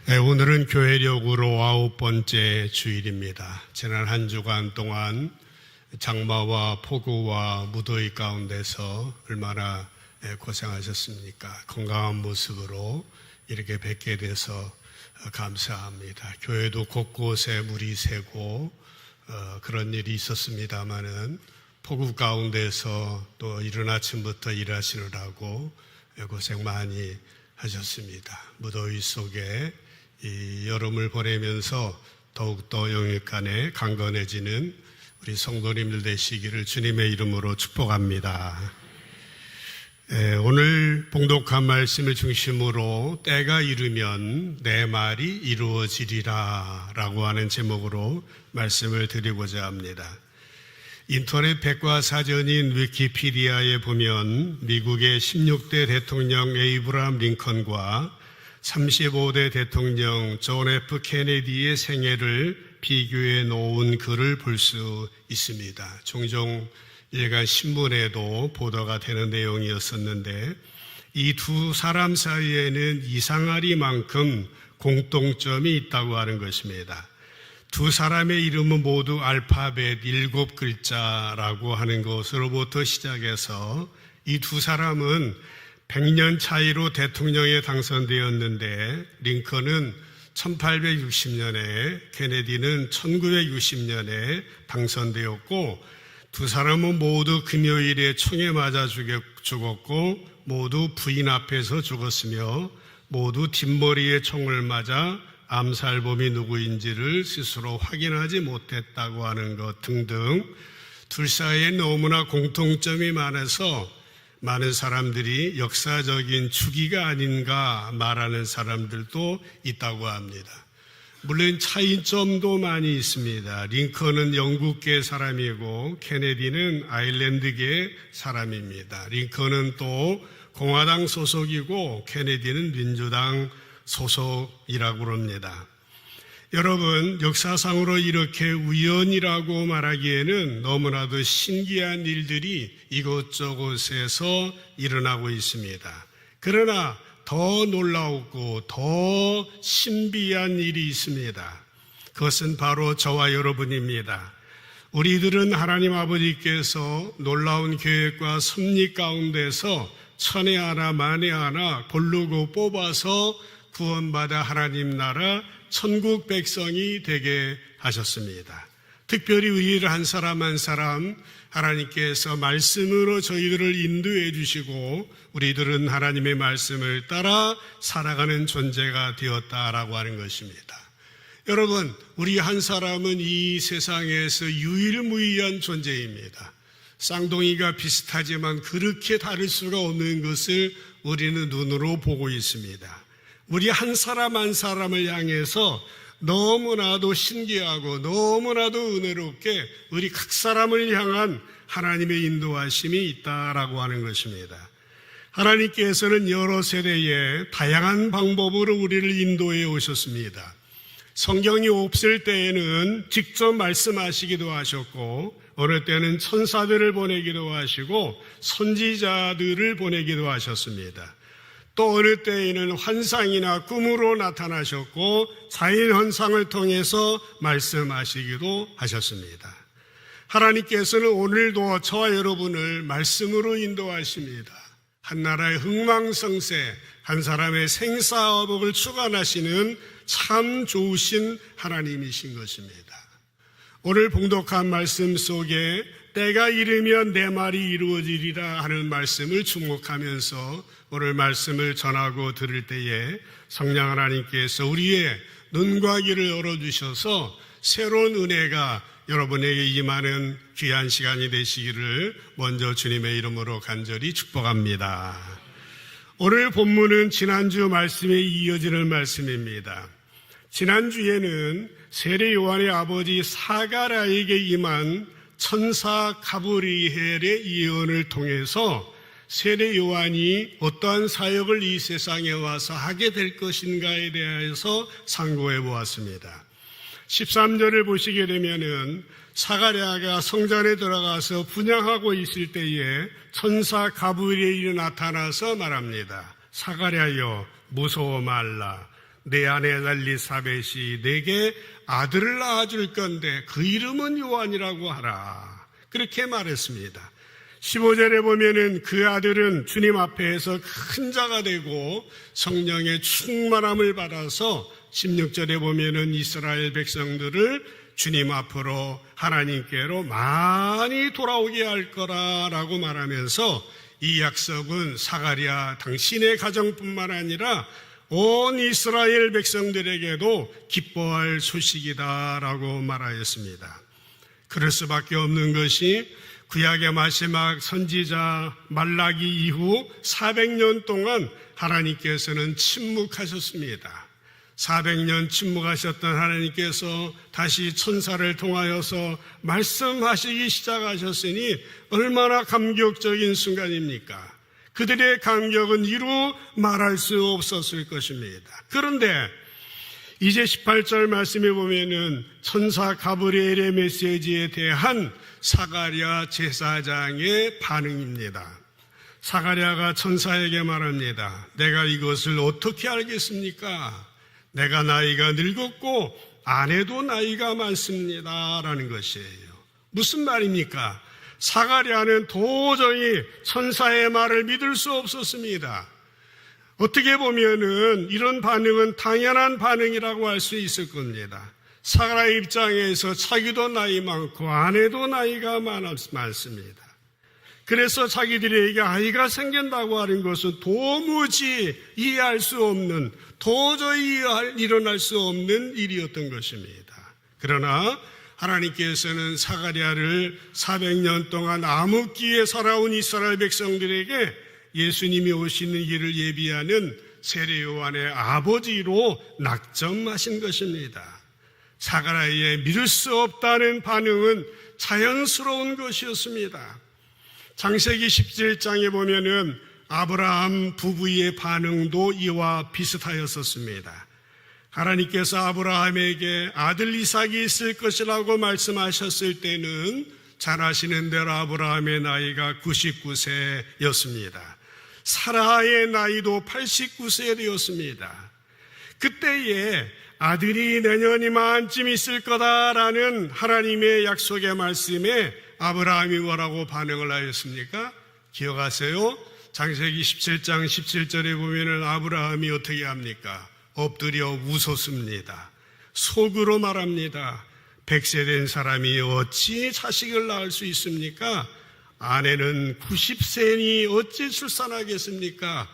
오늘은 교회력으로 9번째 주일입니다. 지난 한 주간 동안 장마와 폭우와 무더위 가운데서 얼마나 고생하셨습니까? 건강한 모습으로 이렇게 뵙게 돼서 감사합니다. 교회도 곳곳에 물이 새고 그런 일이 있었습니다마는 폭우 가운데서 또 이른 아침부터 일하시느라고 고생 많이 하셨습니다. 무더위 속에 이 여름을 보내면서 더욱더 영육간에 강건해지는 우리 성도님들 되시기를 주님의 이름으로 축복합니다. 오늘 봉독한 말씀을 중심으로 때가 이르면 내 말이 이루어지리라 라고 하는 제목으로 말씀을 드리고자 합니다. 인터넷 백과사전인 위키피디아에 보면 미국의 16대 대통령 에이브라함 링컨과 35대 대통령 존 F 케네디의 생애를 비교해 놓은 글을 볼 수 있습니다. 종종 일간 신문에도 보도가 되는 내용이었었는데 이 두 사람 사이에는 이상하리만큼 공통점이 있다고 하는 것입니다. 두 사람의 이름은 모두 알파벳 7글자라고 하는 것으로부터 시작해서 이 두 사람은 100년 차이로 대통령에 당선되었는데 링컨은 1860년에 케네디는 1960년에 당선되었고 두 사람은 모두 금요일에 총에 맞아 죽었고 모두 부인 앞에서 죽었으며 모두 뒷머리에 총을 맞아 암살범이 누구인지를 스스로 확인하지 못했다고 하는 것 등등 둘 사이에 너무나 공통점이 많아서 많은 사람들이 역사적인 주기가 아닌가 말하는 사람들도 있다고 합니다. 물론 차이점도 많이 있습니다. 링컨은 영국계 사람이고 케네디는 아일랜드계 사람입니다. 링컨은 또 공화당 소속이고 케네디는 민주당 소속이라고 합니다. 여러분, 역사상으로 이렇게 우연이라고 말하기에는 너무나도 신기한 일들이 이곳저곳에서 일어나고 있습니다. 그러나 더 놀라웠고 더 신비한 일이 있습니다. 그것은 바로 저와 여러분입니다. 우리들은 하나님 아버지께서 놀라운 계획과 섭리 가운데서 천에 하나 만에 하나 고르고 뽑아서 구원받아 하나님 나라 천국 백성이 되게 하셨습니다. 특별히 우리를 한 사람 한 사람 하나님께서 말씀으로 저희들을 인도해 주시고 우리들은 하나님의 말씀을 따라 살아가는 존재가 되었다라고 하는 것입니다. 여러분, 우리 한 사람은 이 세상에서 유일무이한 존재입니다. 쌍둥이가 비슷하지만 그렇게 다를 수가 없는 것을 우리는 눈으로 보고 있습니다. 우리 한 사람 한 사람을 향해서 너무나도 신기하고 너무나도 은혜롭게 우리 각 사람을 향한 하나님의 인도하심이 있다라고 하는 것입니다. 하나님께서는 여러 세대에 다양한 방법으로 우리를 인도해 오셨습니다. 성경이 없을 때에는 직접 말씀하시기도 하셨고 어느 때는 천사들을 보내기도 하시고 선지자들을 보내기도 하셨습니다. 또 어느 때에는 환상이나 꿈으로 나타나셨고 자연현상을 통해서 말씀하시기도 하셨습니다. 하나님께서는 오늘도 저와 여러분을 말씀으로 인도하십니다. 한 나라의 흥망성쇠, 한 사람의 생사화복을 주관하시는 참 좋으신 하나님이신 것입니다. 오늘 봉독한 말씀 속에 때가 이르면 내 말이 이루어지리라 하는 말씀을 주목하면서 오늘 말씀을 전하고 들을 때에 성령 하나님께서 우리의 눈과 귀를 열어주셔서 새로운 은혜가 여러분에게 임하는 귀한 시간이 되시기를 먼저 주님의 이름으로 간절히 축복합니다. 오늘 본문은 지난주 말씀에 이어지는 말씀입니다. 지난주에는 세례 요한의 아버지 사가랴에게 임한 천사 가브리엘의 예언을 통해서 세례 요한이 어떠한 사역을 이 세상에 와서 하게 될 것인가에 대해서 상고해 보았습니다. 13절을 보시게 되면은 사가랴가 성전에 들어가서 분향하고 있을 때에 천사 가브리엘이 나타나서 말합니다. 사가랴여 무서워 말라. 내 아내 엘리사벳이 내게 아들을 낳아줄 건데 그 이름은 요한이라고 하라. 그렇게 말했습니다. 15절에 보면은 그 아들은 주님 앞에서 큰 자가 되고 성령의 충만함을 받아서 16절에 보면은 이스라엘 백성들을 주님 앞으로 하나님께로 많이 돌아오게 할 거라라고 말하면서 이 약속은 사가랴 당신의 가정뿐만 아니라 온 이스라엘 백성들에게도 기뻐할 소식이다라고 말하였습니다. 그럴 수밖에 없는 것이 구약의 마지막 선지자 말라기 이후 400년 동안 하나님께서는 침묵하셨습니다. 400년 침묵하셨던 하나님께서 다시 천사를 통하여서 말씀하시기 시작하셨으니 얼마나 감격적인 순간입니까? 그들의 감격은 이루 말할 수 없었을 것입니다. 그런데 이제 18절 말씀에 보면은 천사 가브리엘의 메시지에 대한 사가랴 제사장의 반응입니다. 사가랴가 천사에게 말합니다. 내가 이것을 어떻게 알겠습니까? 내가 나이가 늙었고 아내도 나이가 많습니다. 라는 것이에요. 무슨 말입니까? 사가랴는 도저히 천사의 말을 믿을 수 없었습니다. 어떻게 보면은 이런 반응은 당연한 반응이라고 할 수 있을 겁니다. 사가랴 입장에서 자기도 나이 많고 아내도 나이가 많습니다. 그래서 자기들에게 아이가 생긴다고 하는 것은 도무지 이해할 수 없는, 도저히 일어날 수 없는 일이었던 것입니다. 그러나 하나님께서는 사가랴를 400년 동안 암흑기에 살아온 이스라엘 백성들에게 예수님이 오시는 길을 예비하는 세례 요한의 아버지로 낙점하신 것입니다. 사가랴의 믿을 수 없다는 반응은 자연스러운 것이었습니다. 창세기 17장에 보면은 아브라함 부부의 반응도 이와 비슷하였었습니다. 하나님께서 아브라함에게 아들 이삭이 있을 것이라고 말씀하셨을 때는 잘 아시는 대로 아브라함의 나이가 99세였습니다. 사라의 나이도 89세 되었습니다. 그때에 아들이 내년 이맘쯤 있을 거다라는 하나님의 약속의 말씀에 아브라함이 뭐라고 반응을 하였습니까? 기억하세요? 창세기 17장 17절에 보면은 아브라함이 어떻게 합니까? 엎드려 웃었습니다. 속으로 말합니다. 100세 된 사람이 어찌 자식을 낳을 수 있습니까? 아내는 90세니 어찌 출산하겠습니까?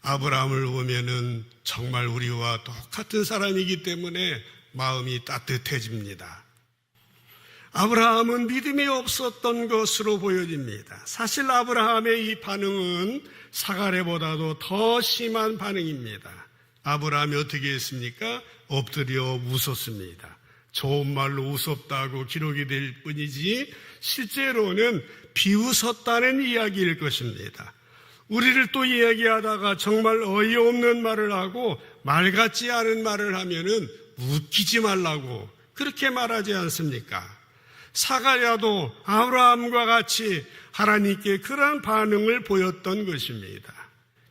아브라함을 보면은 정말 우리와 똑같은 사람이기 때문에 마음이 따뜻해집니다. 아브라함은 믿음이 없었던 것으로 보여집니다. 사실 아브라함의 이 반응은 사가랴보다도 더 심한 반응입니다. 아브라함이 어떻게 했습니까? 엎드려 웃었습니다. 좋은 말로 웃었다고 기록이 될 뿐이지 실제로는 비웃었다는 이야기일 것입니다. 우리를 또 이야기하다가 정말 어이없는 말을 하고 말 같지 않은 말을 하면은 웃기지 말라고 그렇게 말하지 않습니까? 사가랴도 아브라함과 같이 하나님께 그런 반응을 보였던 것입니다.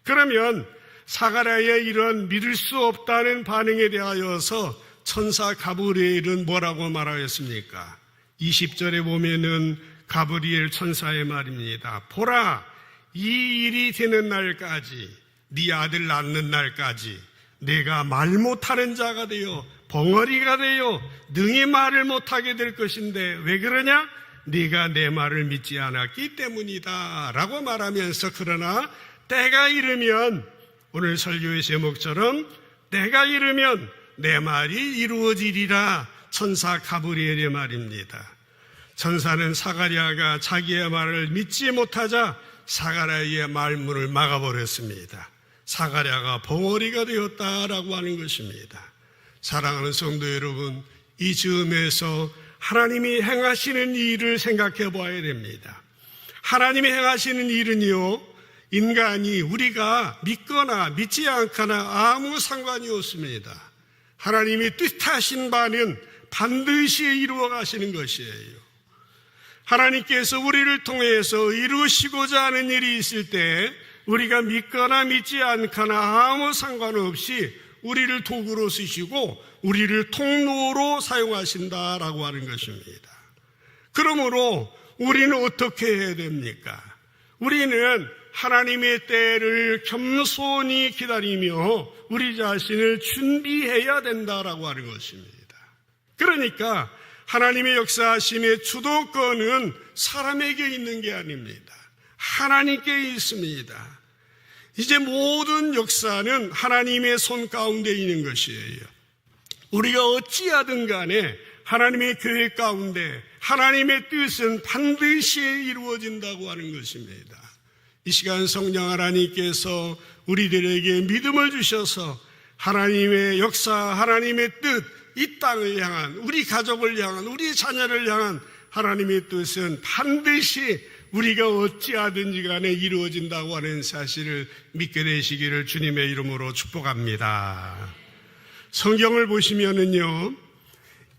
그러면 사가랴의 이런 믿을 수 없다는 반응에 대하여서 천사 가브리엘은 뭐라고 말하였습니까? 20절에 보면은 가브리엘 천사의 말입니다. 보라, 이 일이 되는 날까지, 네 아들 낳는 날까지 내가 말 못하는 자가 되어 벙어리가 되어 능히 말을 못하게 될 것인데 왜 그러냐? 네가 내 말을 믿지 않았기 때문이다 라고 말하면서 그러나 때가 이르면 오늘 설교의 제목처럼 때가 이르면 내 말이 이루어지리라 천사 가브리엘의 말입니다. 천사는 사가랴가 자기의 말을 믿지 못하자 사가랴의 말문을 막아버렸습니다. 사가랴가 벙어리가 되었다라고 하는 것입니다. 사랑하는 성도 여러분, 이 즈음에서 하나님이 행하시는 일을 생각해 봐야 됩니다. 하나님이 행하시는 일은요, 인간이 우리가 믿거나 믿지 않거나 아무 상관이 없습니다. 하나님이 뜻하신 바는 반드시 이루어 가시는 것이에요. 하나님께서 우리를 통해서 이루시고자 하는 일이 있을 때 우리가 믿거나 믿지 않거나 아무 상관없이 우리를 도구로 쓰시고 우리를 통로로 사용하신다라고 하는 것입니다. 그러므로 우리는 어떻게 해야 됩니까? 우리는 하나님의 때를 겸손히 기다리며 우리 자신을 준비해야 된다라고 하는 것입니다. 그러니까 하나님의 역사하심의 주도권은 사람에게 있는 게 아닙니다. 하나님께 있습니다. 이제 모든 역사는 하나님의 손 가운데 있는 것이에요. 우리가 어찌하든 간에 하나님의 계획 가운데 하나님의 뜻은 반드시 이루어진다고 하는 것입니다. 이 시간 성령 하나님께서 우리들에게 믿음을 주셔서 하나님의 역사, 하나님의 뜻, 이 땅을 향한, 우리 가족을 향한, 우리 자녀를 향한 하나님의 뜻은 반드시 우리가 어찌하든지 간에 이루어진다고 하는 사실을 믿게 되시기를 주님의 이름으로 축복합니다. 성경을 보시면은요,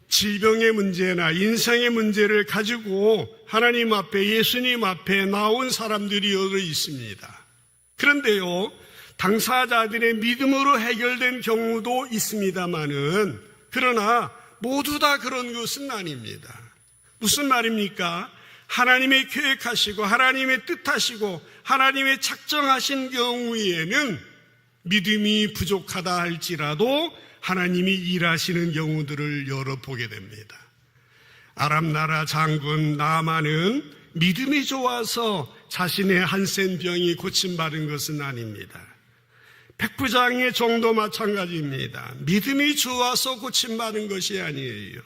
질병의 문제나 인생의 문제를 가지고 하나님 앞에, 예수님 앞에 나온 사람들이 여러 있습니다. 그런데요, 당사자들의 믿음으로 해결된 경우도 있습니다만은, 그러나 모두 다 그런 것은 아닙니다. 무슨 말입니까? 하나님의 계획하시고 하나님의 뜻하시고 하나님의 작정하신 경우에는 믿음이 부족하다 할지라도 하나님이 일하시는 경우들을 여러 보게 됩니다. 아람 나라 장군 나아만은 믿음이 좋아서 자신의 한센 병이 고침받은 것은 아닙니다. 백부장의 종도 마찬가지입니다. 믿음이 좋아서 고침받은 것이 아니에요.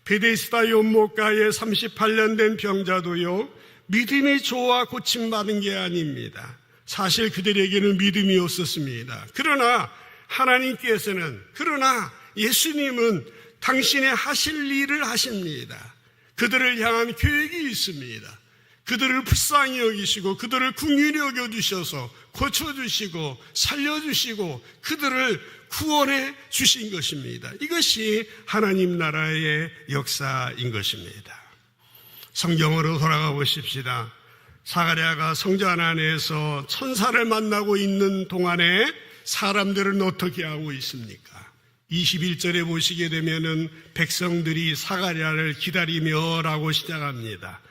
베데스다 연못가에 38년 된 병자도요, 믿음이 좋아 고침받은 게 아닙니다. 사실 그들에게는 믿음이 없었습니다. 그러나 하나님께서는, 그러나 예수님은 당신의 하실 일을 하십니다. 그들을 향한 계획이 있습니다. 그들을 불쌍히 여기시고 그들을 긍휼히 여겨주셔서 고쳐주시고 살려주시고 그들을 구원해 주신 것입니다. 이것이 하나님 나라의 역사인 것입니다. 성경으로 돌아가 보십시다. 사가랴가 성전 안에서 천사를 만나고 있는 동안에 사람들은 어떻게 하고 있습니까? 21절에 보시게 되면은 백성들이 사가랴를 기다리며 라고 시작합니다.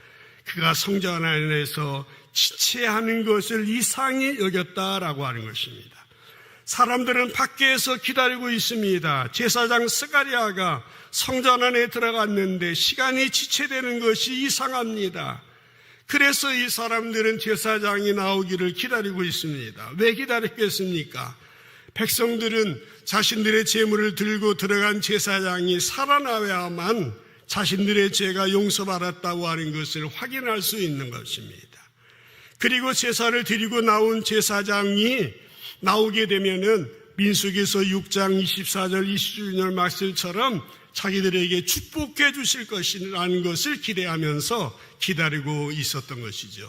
그가 성전 안에서 지체하는 것을 이상히 여겼다라고 하는 것입니다. 사람들은 밖에서 기다리고 있습니다. 제사장 스가랴가 성전 안에 들어갔는데 시간이 지체되는 것이 이상합니다. 그래서 이 사람들은 제사장이 나오기를 기다리고 있습니다. 왜 기다렸겠습니까? 백성들은 자신들의 제물을 들고 들어간 제사장이 살아나야만 자신들의 죄가 용서받았다고 하는 것을 확인할 수 있는 것입니다. 그리고 제사를 드리고 나온 제사장이 나오게 되면은 민수기서 6장 24절 26절 말씀처럼 자기들에게 축복해 주실 것이라는 것을 기대하면서 기다리고 있었던 것이죠.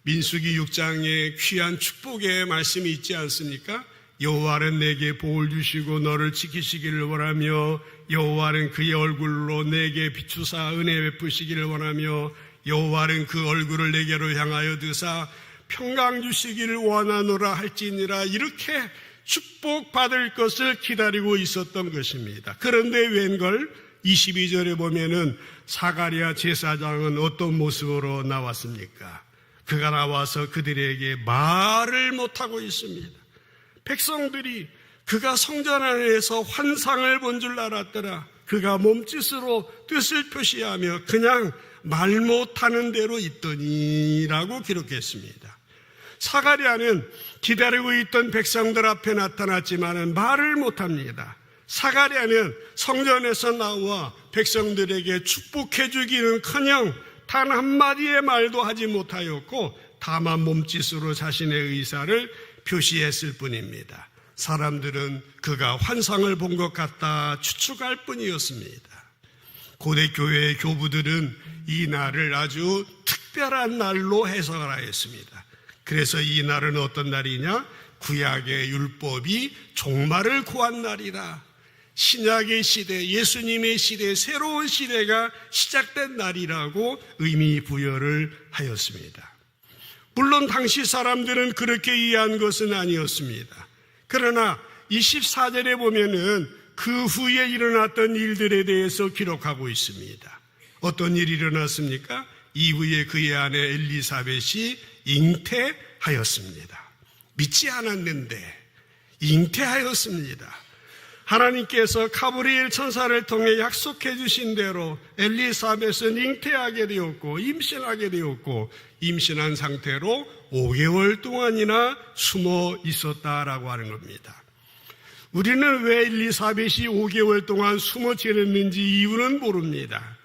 민수기 6장에 귀한 축복의 말씀이 있지 않습니까? 여호와는 내게 복을 주시고 너를 지키시기를 원하며 여호와는 그의 얼굴로 내게 비추사 은혜 베푸시기를 원하며 여호와는 그 얼굴을 내게로 향하여 드사 평강 주시기를 원하노라 할지니라. 이렇게 축복받을 것을 기다리고 있었던 것입니다. 그런데 웬걸 22절에 보면은 사가랴 제사장은 어떤 모습으로 나왔습니까? 그가 나와서 그들에게 말을 못하고 있습니다. 백성들이 그가 성전 안에서 환상을 본 줄 알았더라. 그가 몸짓으로 뜻을 표시하며 그냥 말 못하는 대로 있더니라고 기록했습니다. 사가랴는 기다리고 있던 백성들 앞에 나타났지만 말을 못합니다. 사가랴는 성전에서 나와 백성들에게 축복해 주기는커녕 단 한마디의 말도 하지 못하였고 다만 몸짓으로 자신의 의사를 표시했을 뿐입니다. 사람들은 그가 환상을 본 것 같다 추측할 뿐이었습니다. 고대 교회의 교부들은 이 날을 아주 특별한 날로 해석하였습니다. 그래서 이 날은 어떤 날이냐? 구약의 율법이 종말을 고한 날이라. 신약의 시대, 예수님의 시대, 새로운 시대가 시작된 날이라고 의미 부여를 하였습니다. 물론 당시 사람들은 그렇게 이해한 것은 아니었습니다. 그러나 24절에 보면은 그 후에 일어났던 일들에 대해서 기록하고 있습니다. 어떤 일이 일어났습니까? 이후에 그의 아내 엘리사벳이 잉태하였습니다. 믿지 않았는데 잉태하였습니다. 하나님께서 가브리엘 천사를 통해 약속해 주신 대로 엘리사벳은 잉태하게 되었고 임신하게 되었고 임신한 상태로 5개월 동안이나 숨어 있었다라고 하는 겁니다. 우리는 왜 엘리사벳이 5개월 동안 숨어 지냈는지 이유는 모릅니다.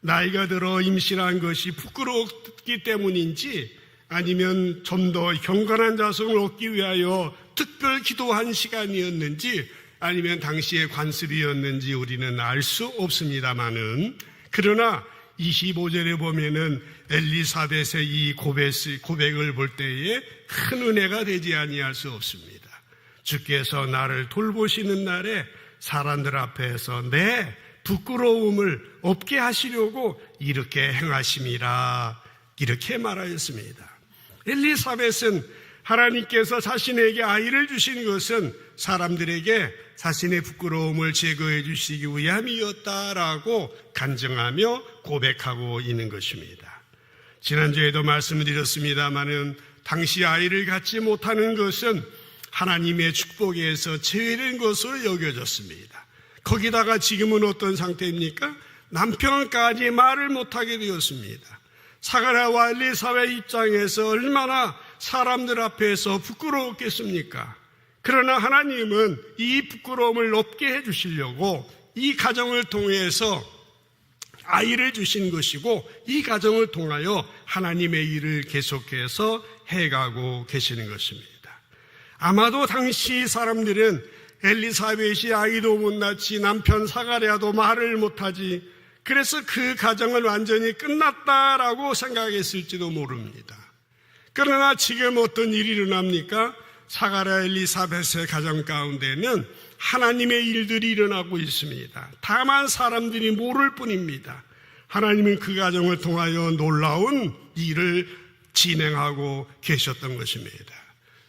나이가 들어 임신한 것이 부끄럽기 때문인지 아니면 좀 더 경건한 자성을 얻기 위하여 특별 기도한 시간이었는지 아니면 당시의 관습이었는지 우리는 알 수 없습니다만은, 그러나 25절에 보면은 엘리사벳의 이 고백을 볼 때에 큰 은혜가 되지 아니할 수 없습니다. 주께서 나를 돌보시는 날에 사람들 앞에서 내 부끄러움을 없게 하시려고 이렇게 행하심이라, 이렇게 말하였습니다. 엘리사벳은 하나님께서 자신에게 아이를 주신 것은 사람들에게 자신의 부끄러움을 제거해 주시기 위함이었다라고 간증하며 고백하고 있는 것입니다. 지난주에도 말씀을 드렸습니다마는 당시 아이를 갖지 못하는 것은 하나님의 축복에서 제외된 것으로 여겨졌습니다. 거기다가 지금은 어떤 상태입니까? 남편까지 말을 못하게 되었습니다. 사가랴와 엘리사벳 입장에서 얼마나 사람들 앞에서 부끄러웠겠습니까? 그러나 하나님은 이 부끄러움을 없게 해주시려고 이 가정을 통해서 아이를 주신 것이고 이 가정을 통하여 하나님의 일을 계속해서 해가고 계시는 것입니다. 아마도 당시 사람들은 엘리사벳이 아이도 못 낳지 남편 사가랴도 말을 못하지, 그래서 그 가정은 완전히 끝났다라고 생각했을지도 모릅니다. 그러나 지금 어떤 일이 일어납니까? 사가랴 엘리사벳의 가정 가운데는 하나님의 일들이 일어나고 있습니다. 다만 사람들이 모를 뿐입니다. 하나님은 그 가정을 통하여 놀라운 일을 진행하고 계셨던 것입니다.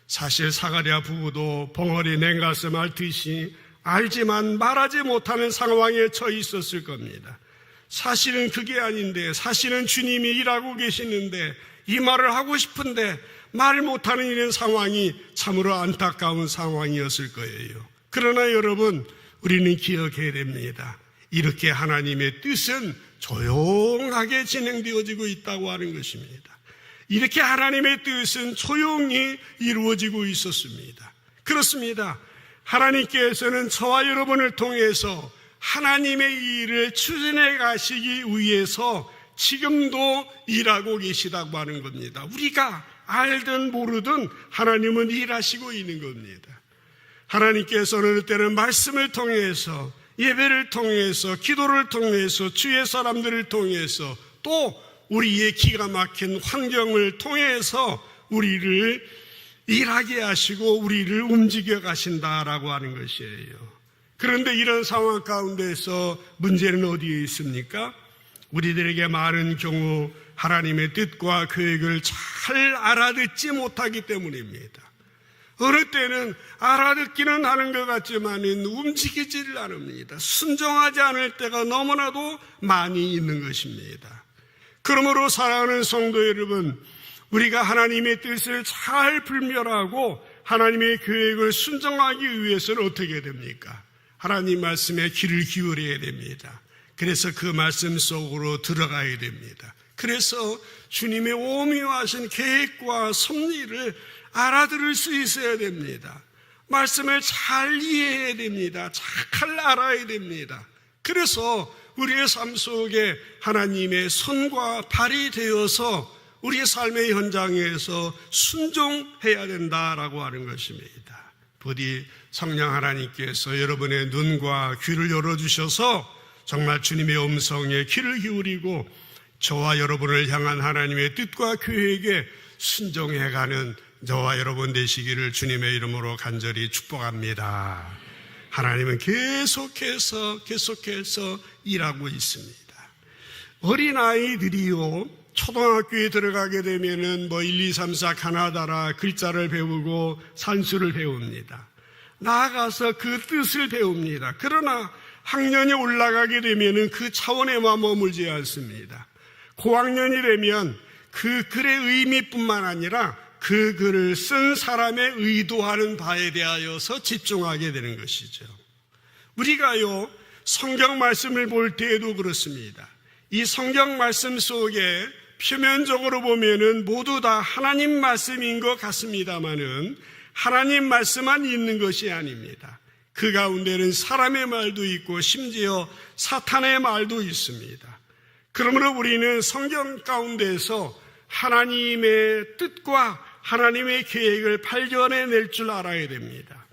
사실 사가랴 부부도 벙어리 냉가슴 앓듯이 알지만 말하지 못하는 상황에 처해 있었을 겁니다. 사실은 그게 아닌데, 사실은 주님이 일하고 계시는데 이 말을 하고 싶은데 말 못하는 이런 상황이 참으로 안타까운 상황이었을 거예요. 그러나 여러분, 우리는 기억해야 됩니다. 이렇게 하나님의 뜻은 조용하게 진행되어지고 있다고 하는 것입니다. 이렇게 하나님의 뜻은 조용히 이루어지고 있었습니다. 그렇습니다. 하나님께서는 저와 여러분을 통해서 하나님의 일을 추진해 가시기 위해서 지금도 일하고 계시다고 하는 겁니다. 우리가 알든 모르든 하나님은 일하시고 있는 겁니다. 하나님께서는 어느 때는 말씀을 통해서, 예배를 통해서, 기도를 통해서, 주의 사람들을 통해서, 또 우리의 기가 막힌 환경을 통해서 우리를 일하게 하시고 우리를 움직여 가신다라고 하는 것이에요. 그런데 이런 상황 가운데서 문제는 어디에 있습니까? 우리들에게 많은 경우 하나님의 뜻과 계획을 잘 알아듣지 못하기 때문입니다. 어느 때는 알아듣기는 하는 것 같지만 움직이지를 않습니다. 순종하지 않을 때가 너무나도 많이 있는 것입니다. 그러므로 사랑하는 성도 여러분, 우리가 하나님의 뜻을 잘 분별하고 하나님의 계획을 순종하기 위해서는 어떻게 됩니까? 하나님 말씀에 귀를 기울여야 됩니다. 그래서 그 말씀 속으로 들어가야 됩니다. 그래서 주님의 오묘하신 계획과 섭리를 알아들을 수 있어야 됩니다. 말씀을 잘 이해해야 됩니다. 잘 알아야 됩니다. 그래서 우리의 삶 속에 하나님의 손과 발이 되어서 우리의 삶의 현장에서 순종해야 된다라고 하는 것입니다. 부디 성령 하나님께서 여러분의 눈과 귀를 열어주셔서 정말 주님의 음성에 귀를 기울이고 저와 여러분을 향한 하나님의 뜻과 계획에 순종해가는 저와 여러분 되시기를 주님의 이름으로 간절히 축복합니다. 하나님은 계속해서 일하고 있습니다. 어린아이들이요, 초등학교에 들어가게 되면은 1, 2, 3, 4 가나다라 글자를 배우고 산수를 배웁니다. 나아가서 그 뜻을 배웁니다. 그러나 학년이 올라가게 되면 그 차원에만 머물지 않습니다. 고학년이 되면 그 글의 의미뿐만 아니라 그 글을 쓴 사람의 의도하는 바에 대하여서 집중하게 되는 것이죠. 우리가요, 성경 말씀을 볼 때에도 그렇습니다. 이 성경 말씀 속에 표면적으로 보면은 모두 다 하나님 말씀인 것 같습니다만은 하나님 말씀만 있는 것이 아닙니다. 그 가운데는 사람의 말도 있고 심지어 사탄의 말도 있습니다. 그러므로 우리는 성경 가운데서 하나님의 뜻과 하나님의 계획을 발견해낼 줄 알아야 됩니다.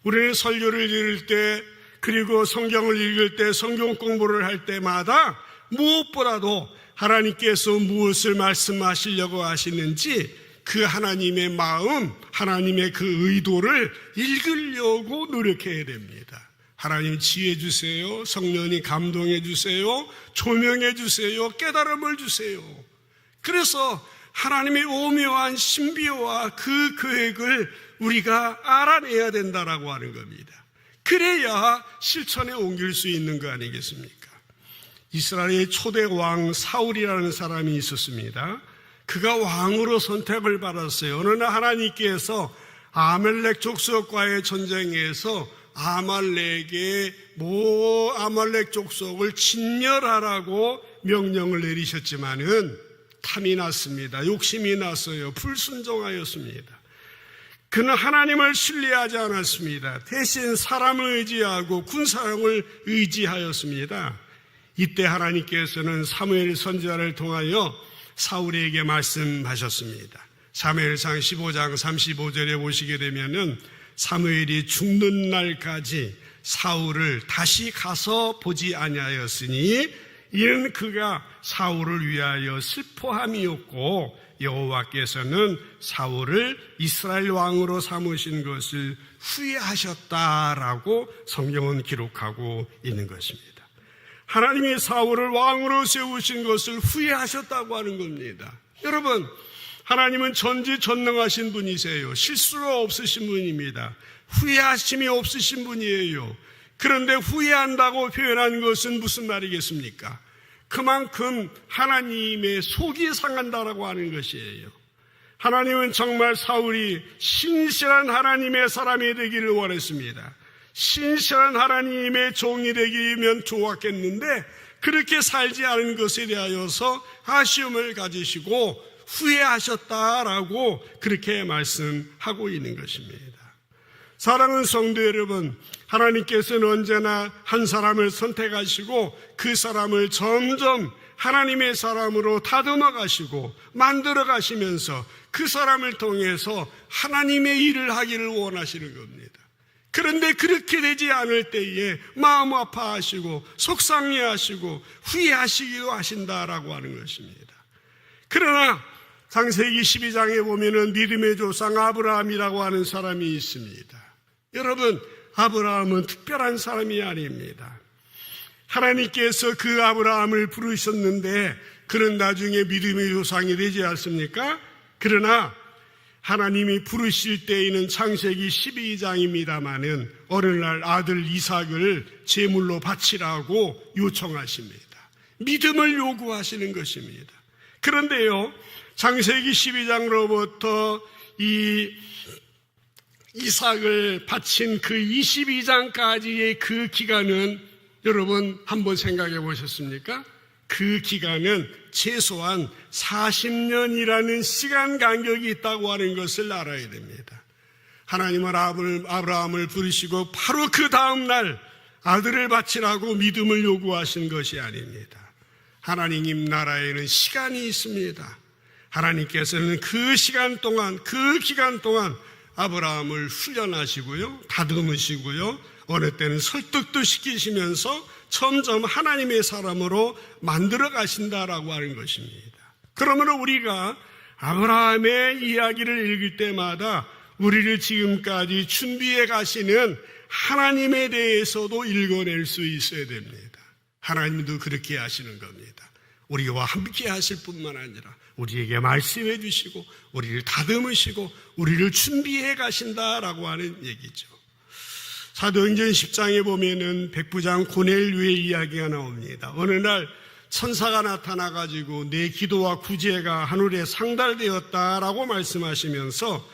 우리는 설교를 들을 때, 그리고 성경을 읽을 때, 성경 공부를 할 때마다 무엇보다도 하나님께서 무엇을 말씀하시려고 하시는지 그 하나님의 마음, 하나님의 그 의도를 읽으려고 노력해야 됩니다. 하나님 지혜 주세요. 성령이 감동해 주세요. 조명해 주세요. 깨달음을 주세요. 그래서 하나님의 오묘한 신비와 그 계획을 우리가 알아내야 된다라고 하는 겁니다. 그래야 실천에 옮길 수 있는 거 아니겠습니까? 이스라엘의 초대 왕 사울이라는 사람이 있었습니다. 그가 왕으로 선택을 받았어요. 어느 날 하나님께서 아말렉 족속과의 전쟁에서 아말렉의 아말렉 족속을 진멸하라고 명령을 내리셨지만은 탐이 났습니다. 욕심이 났어요. 불순종하였습니다. 그는 하나님을 신뢰하지 않았습니다. 대신 사람을 의지하고 군사형을 의지하였습니다. 이때 하나님께서는 사무엘 선지자를 통하여 사울에게 말씀하셨습니다. 사무엘상 15장 35절에 보시게 되면은 사무엘이 죽는 날까지 사울을 다시 가서 보지 아니하였으니 이는 그가 사울을 위하여 슬퍼함이었고 여호와께서는 사울을 이스라엘 왕으로 삼으신 것을 후회하셨다라고 성경은 기록하고 있는 것입니다. 하나님이 사울을 왕으로 세우신 것을 후회하셨다고 하는 겁니다. 여러분, 하나님은 전지전능하신 분이세요. 실수가 없으신 분입니다. 후회하심이 없으신 분이에요. 그런데 후회한다고 표현한 것은 무슨 말이겠습니까? 그만큼 하나님의 속이 상한다라고 하는 것이에요. 하나님은 정말 사울이 신실한 하나님의 사람이 되기를 원했습니다. 신실한 하나님의 종이 되기면 좋았겠는데 그렇게 살지 않은 것에 대하여서 아쉬움을 가지시고 후회하셨다라고 그렇게 말씀하고 있는 것입니다. 사랑하는 성도 여러분, 하나님께서는 언제나 한 사람을 선택하시고 그 사람을 점점 하나님의 사람으로 다듬어 가시고 만들어 가시면서 그 사람을 통해서 하나님의 일을 하기를 원하시는 겁니다. 그런데 그렇게 되지 않을 때에 마음 아파하시고 속상해하시고 후회하시기도 하신다라고 하는 것입니다. 그러나 창세기 12장에 보면은 믿음의 조상 아브라함이라고 하는 사람이 있습니다. 여러분, 아브라함은 특별한 사람이 아닙니다. 하나님께서 그 아브라함을 부르셨는데 그는 나중에 믿음의 조상이 되지 않습니까? 그러나 하나님이 부르실 때에는 창세기 12장입니다마는 어느 날 아들 이삭을 제물로 바치라고 요청하십니다. 믿음을 요구하시는 것입니다. 그런데요, 창세기 12장으로부터 이 이삭을 바친 그 22장까지의 그 기간은 여러분 한번 생각해 보셨습니까? 그 기간은 최소한 40년이라는 시간 간격이 있다고 하는 것을 알아야 됩니다. 하나님은 아브라함을 부르시고 바로 그 다음 날 아들을 바치라고 믿음을 요구하신 것이 아닙니다. 하나님 나라에는 시간이 있습니다. 하나님께서는 그 시간 동안, 그 기간 동안 아브라함을 훈련하시고요, 다듬으시고요, 어느 때는 설득도 시키시면서 점점 하나님의 사람으로 만들어 가신다라고 하는 것입니다. 그러므로 우리가 아브라함의 이야기를 읽을 때마다 우리를 지금까지 준비해 가시는 하나님에 대해서도 읽어낼 수 있어야 됩니다. 하나님도 그렇게 하시는 겁니다. 우리와 함께 하실 뿐만 아니라 우리에게 말씀해 주시고 우리를 다듬으시고 우리를 준비해 가신다라고 하는 얘기죠. 사도행전 10장에 보면은 백부장 고넬료의 이야기가 나옵니다. 어느 날 천사가 나타나가지고 내 기도와 구제가 하늘에 상달되었다라고 말씀하시면서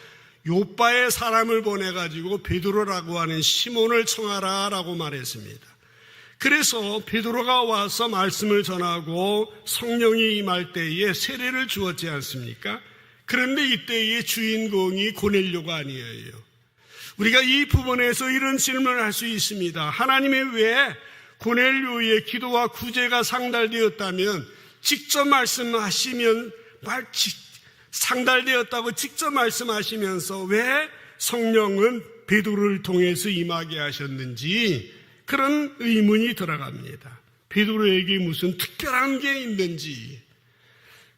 요빠의 사람을 보내가지고 베드로라고 하는 시몬을 청하라라고 말했습니다. 그래서 베드로가 와서 말씀을 전하고 성령이 임할 때에 세례를 주었지 않습니까? 그런데 이때의 주인공이 고넬료가 아니에요. 우리가 이 부분에서 이런 질문을 할 수 있습니다. 하나님이 왜 고넬료의 기도와 구제가 상달되었다면 직접 말씀하시면 상달되었다고 직접 말씀하시면서 왜 성령은 베드로를 통해서 임하게 하셨는지 그런 의문이 들어갑니다. 베드로에게 무슨 특별한 게 있는지.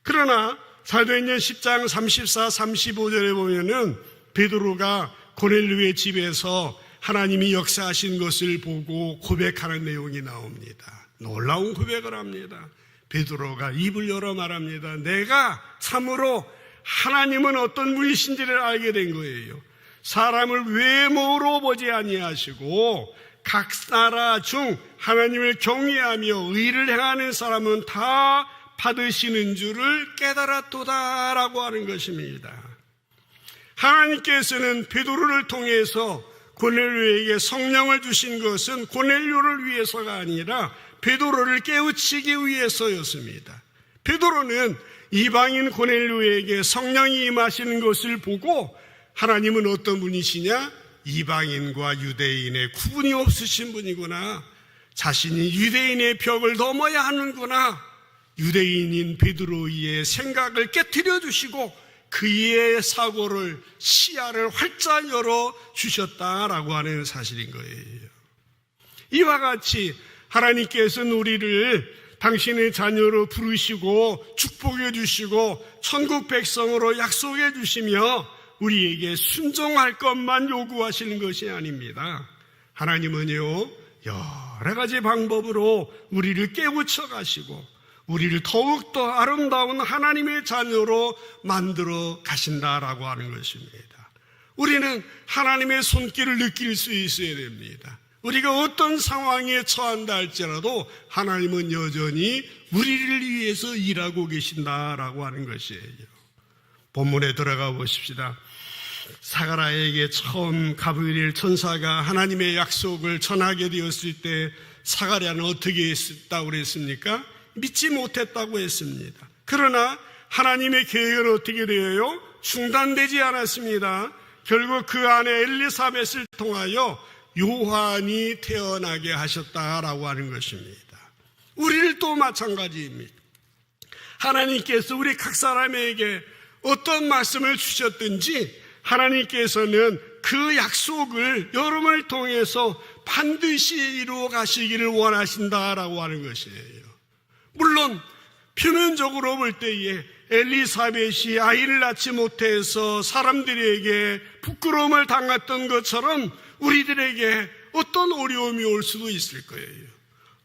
그러나 사도행전 10장 34, 35절에 보면은 베드로가 고넬료의 집에서 하나님이 역사하신 것을 보고 고백하는 내용이 나옵니다. 놀라운 고백을 합니다. 베드로가 입을 열어 말합니다. 내가 참으로 하나님은 어떤 분이신지를 알게 된 거예요. 사람을 외모로 보지 아니하시고 각 나라 중 하나님을 경외하며 의를 행하는 사람은 다 받으시는 줄을 깨달았도다라고 하는 것입니다. 하나님께서는 베드로를 통해서 고넬료에게 성령을 주신 것은 고넬료를 위해서가 아니라 베드로를 깨우치기 위해서였습니다. 베드로는 이방인 고넬료에게 성령이 임하시는 것을 보고 하나님은 어떤 분이시냐? 이방인과 유대인의 구분이 없으신 분이구나. 자신이 유대인의 벽을 넘어야 하는구나. 유대인인 베드로의 생각을 깨트려 주시고 그의 사고를 시야를 활짝 열어 주셨다라고 하는 사실인 거예요. 이와 같이 하나님께서는 우리를 당신의 자녀로 부르시고 축복해 주시고 천국 백성으로 약속해 주시며 우리에게 순종할 것만 요구하시는 것이 아닙니다. 하나님은요 여러 가지 방법으로 우리를 깨우쳐 가시고 우리를 더욱더 아름다운 하나님의 자녀로 만들어 가신다라고 하는 것입니다. 우리는 하나님의 손길을 느낄 수 있어야 됩니다. 우리가 어떤 상황에 처한다 할지라도 하나님은 여전히 우리를 위해서 일하고 계신다라고 하는 것이에요. 본문에 들어가 보십시다. 사가랴에게 처음 가브리엘 천사가 하나님의 약속을 전하게 되었을 때 사가랴는 어떻게 했다고 그랬습니까? 믿지 못했다고 했습니다. 그러나 하나님의 계획은 어떻게 되어요? 중단되지 않았습니다. 결국 그 안에 엘리사벳을 통하여 요한이 태어나게 하셨다라고 하는 것입니다. 우리를 또 마찬가지입니다. 하나님께서 우리 각 사람에게 어떤 말씀을 주셨든지 하나님께서는 그 약속을 여러분을 통해서 반드시 이루어 가시기를 원하신다라고 하는 것이에요. 물론 표면적으로 볼 때에 엘리사벳이 아이를 낳지 못해서 사람들에게 부끄러움을 당했던 것처럼 우리들에게 어떤 어려움이 올 수도 있을 거예요.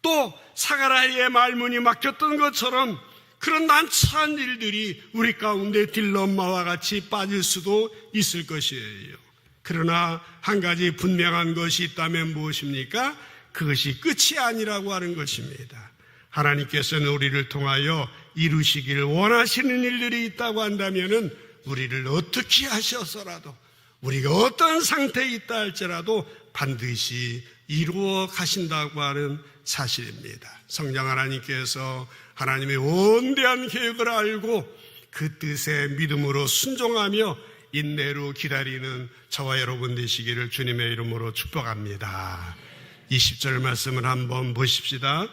또 사가랴의 말문이 막혔던 것처럼 그런 난처한 일들이 우리 가운데 딜레마와 같이 빠질 수도 있을 것이에요. 그러나 한 가지 분명한 것이 있다면 무엇입니까? 그것이 끝이 아니라고 하는 것입니다. 하나님께서는 우리를 통하여 이루시기를 원하시는 일들이 있다고 한다면 우리를 어떻게 하셔서라도 우리가 어떤 상태에 있다 할지라도 반드시 이루어 가신다고 하는 사실입니다. 성령 하나님께서 하나님의 원대한 계획을 알고 그 뜻에 믿음으로 순종하며 인내로 기다리는 저와 여러분 되시기를 주님의 이름으로 축복합니다. 20절 말씀을 한번 보십시다.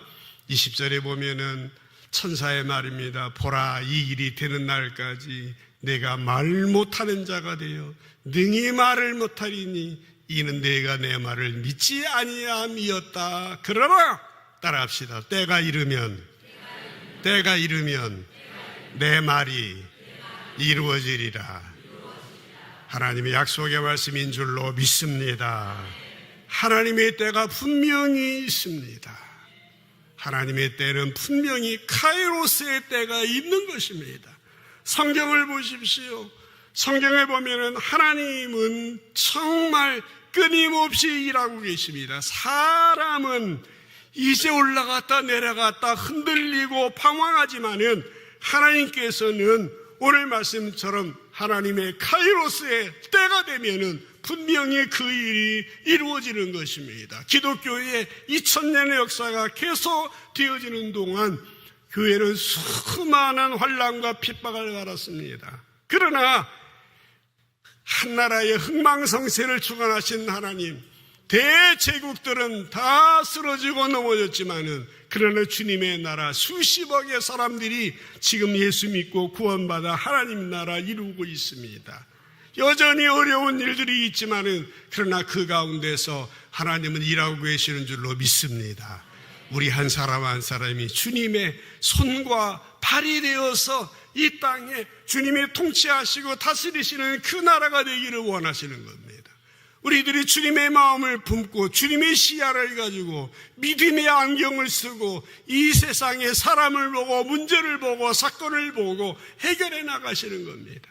20절에 보면은 천사의 말입니다. 보라, 이 일이 되는 날까지 내가 말 못하는 자가 되어 능히 말을 못하리니 이는 내가 내 말을 믿지 아니함이었다. 그러나 따라합시다. 때가 이르면 내 말이 이루어지리라. 하나님의 약속의 말씀인 줄로 믿습니다. 하나님의 때가 분명히 있습니다. 하나님의 때는 분명히 카이로스의 때가 있는 것입니다. 성경을 보십시오. 성경에 보면은 하나님은 정말 끊임없이 일하고 계십니다. 사람은 이제 올라갔다 내려갔다 흔들리고 방황하지만은 하나님께서는 오늘 말씀처럼 하나님의 카이로스의 때가 되면은 분명히 그 일이 이루어지는 것입니다. 기독교의 2000년의 역사가 계속 되어지는 동안 교회는 수많은 환난과 핍박을 받았습니다. 그러나 한나라의 흥망성쇠를 주관하신 하나님, 대제국들은 다 쓰러지고 넘어졌지만은 그러나 주님의 나라 수십억의 사람들이 지금 예수 믿고 구원받아 하나님 나라 이루고 있습니다. 여전히 어려운 일들이 있지만은 그러나 그 가운데서 하나님은 일하고 계시는 줄로 믿습니다. 우리 한 사람 한 사람이 주님의 손과 발이 되어서 이 땅에 주님이 통치하시고 다스리시는 그 나라가 되기를 원하시는 겁니다. 우리들이 주님의 마음을 품고 주님의 시야를 가지고 믿음의 안경을 쓰고 이 세상의 사람을 보고 문제를 보고 사건을 보고 해결해 나가시는 겁니다.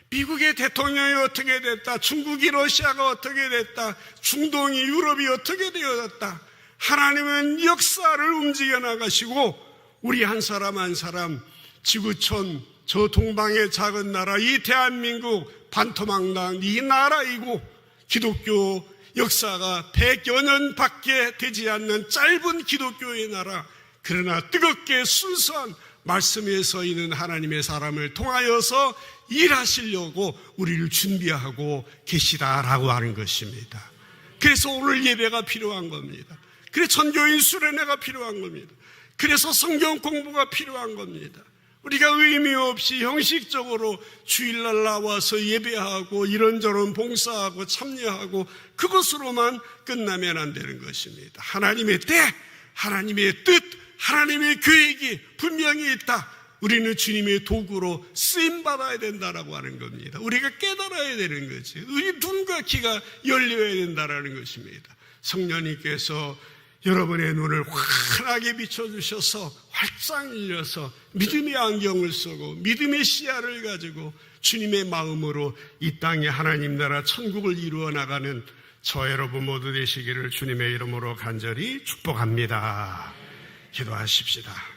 미국의 대통령이 어떻게 됐다, 중국이 러시아가 어떻게 됐다, 중동이 유럽이 어떻게 되어졌다, 하나님은 역사를 움직여 나가시고 우리 한 사람 한 사람 지구촌 저 동방의 작은 나라 이 대한민국 반토막난 이 나라이고 기독교 역사가 100여 년밖에 되지 않는 짧은 기독교의 나라, 그러나 뜨겁게 순수한 말씀에 서 있는 하나님의 사람을 통하여서 일하시려고 우리를 준비하고 계시다라고 하는 것입니다. 그래서 오늘 예배가 필요한 겁니다. 그래서 전교인 수련회가 필요한 겁니다. 그래서 성경 공부가 필요한 겁니다. 우리가 의미 없이 형식적으로 주일날 나와서 예배하고 이런저런 봉사하고 참여하고 그것으로만 끝나면 안 되는 것입니다. 하나님의 때, 하나님의 뜻, 하나님의 계획이 분명히 있다. 우리는 주님의 도구로 쓰임받아야 된다라고 하는 겁니다. 우리가 깨달아야 되는 거지. 우리 눈과 귀가 열려야 된다라는 것입니다. 성령님께서 여러분의 눈을 환하게 비춰주셔서 활짝 열려서 믿음의 안경을 쓰고 믿음의 시야를 가지고 주님의 마음으로 이 땅에 하나님 나라 천국을 이루어 나가는 저 여러분 모두 되시기를 주님의 이름으로 간절히 축복합니다. 기도하십시다.